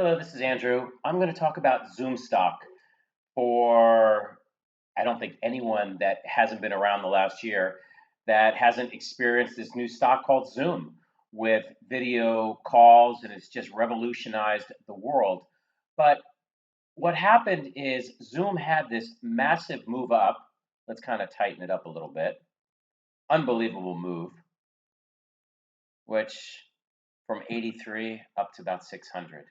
Hello, this is Andrew. I'm going to talk about Zoom stock for, I don't think anyone that hasn't been around the last year that hasn't experienced this new stock called Zoom with video calls, and it's just revolutionized the world. But what happened is Zoom had this massive move up. Let's kind of tighten it up a little bit. Unbelievable move, which from 83 up to about 600.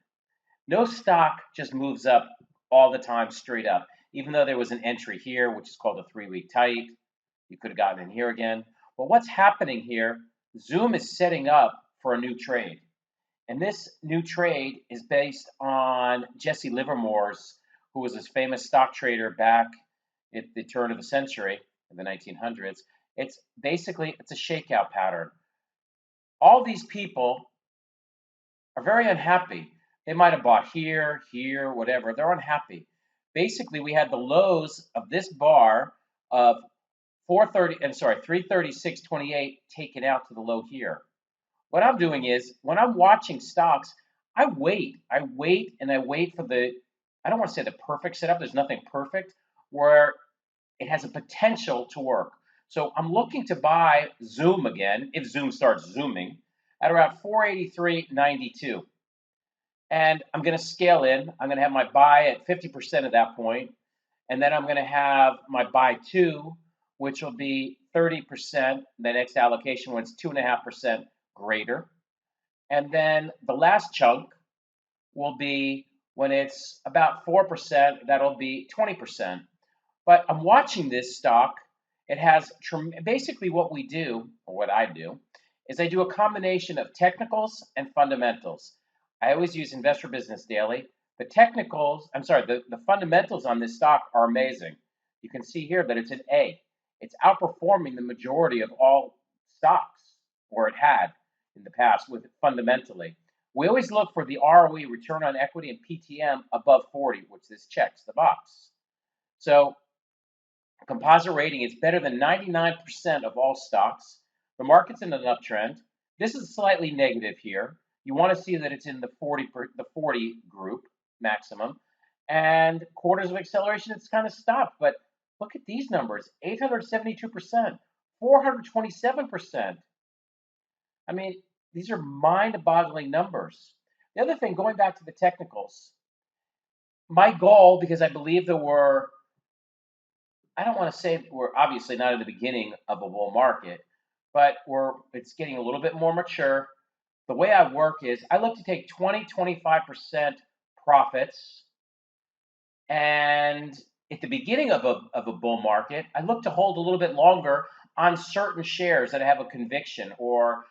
No stock just moves up all the time straight up. Even though there was an entry here, which is called a 3-week tight, you could have gotten in here again. But what's happening here, Zoom is setting up for a new trade. And this new trade is based on Jesse Livermore's, who was this famous stock trader back at the turn of the century, in the 1900s. It's a shakeout pattern. All these people are very unhappy. They might have bought here, here, whatever. They're unhappy. Basically, we had the lows of this bar of 336.28 taken out to the low here. What I'm doing is when I'm watching stocks, I wait and I wait for I don't want to say the perfect setup. There's nothing perfect where it has a potential to work. So I'm looking to buy Zoom again, if Zoom starts zooming, at around 483.92. And I'm going to scale in. I'm going to have my buy at 50% at that point. And then I'm going to have my buy 2, which will be 30%. The next allocation when it's 2.5% greater. And then the last chunk will be when it's about 4%, that'll be 20%. But I'm watching this stock. It has basically what we do, or what I do, is I do a combination of technicals and fundamentals. I always use Investor Business Daily. The fundamentals on this stock are amazing. You can see here that it's an A. It's outperforming the majority of all stocks, or it had in the past with fundamentally. We always look for the ROE, return on equity, and PTM above 40, which this checks the box. So composite rating is better than 99% of all stocks. The market's in an uptrend. This is slightly negative here. You want to see that it's in the 40 group maximum, and quarters of acceleration, it's kind of stopped. But look at these numbers: 872%, 427%. I mean, these are mind-boggling numbers. The other thing, going back to the technicals, my goal, because I believe I don't want to say we're obviously not at the beginning of a bull market, but it's getting a little bit more mature. The way I work is I look to take 20-25% profits. And at the beginning of a bull market, I look to hold a little bit longer on certain shares that I have a conviction or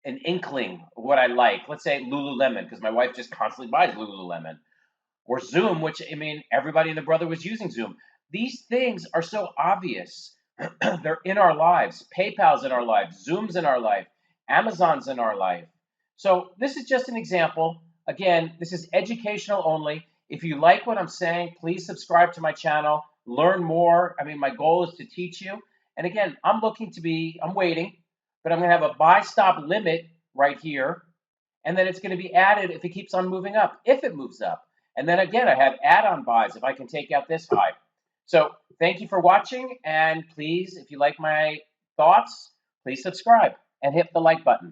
an inkling of what I like. Let's say Lululemon, because my wife just constantly buys Lululemon. Or Zoom, which, I mean, everybody and their brother was using Zoom. These things are so obvious. They're in our lives. PayPal's in our life. Zoom's in our life. Amazon's in our life. So this is just an example. Again, this is educational only. If you like what I'm saying, please subscribe to my channel. Learn more. I mean, my goal is to teach you. And again, I'm waiting, but I'm going to have a buy stop limit right here. And then it's going to be added if it keeps on moving up, if it moves up. And then again, I have add-on buys if I can take out this high. So thank you for watching, and please, if you like my thoughts, please subscribe and hit the like button.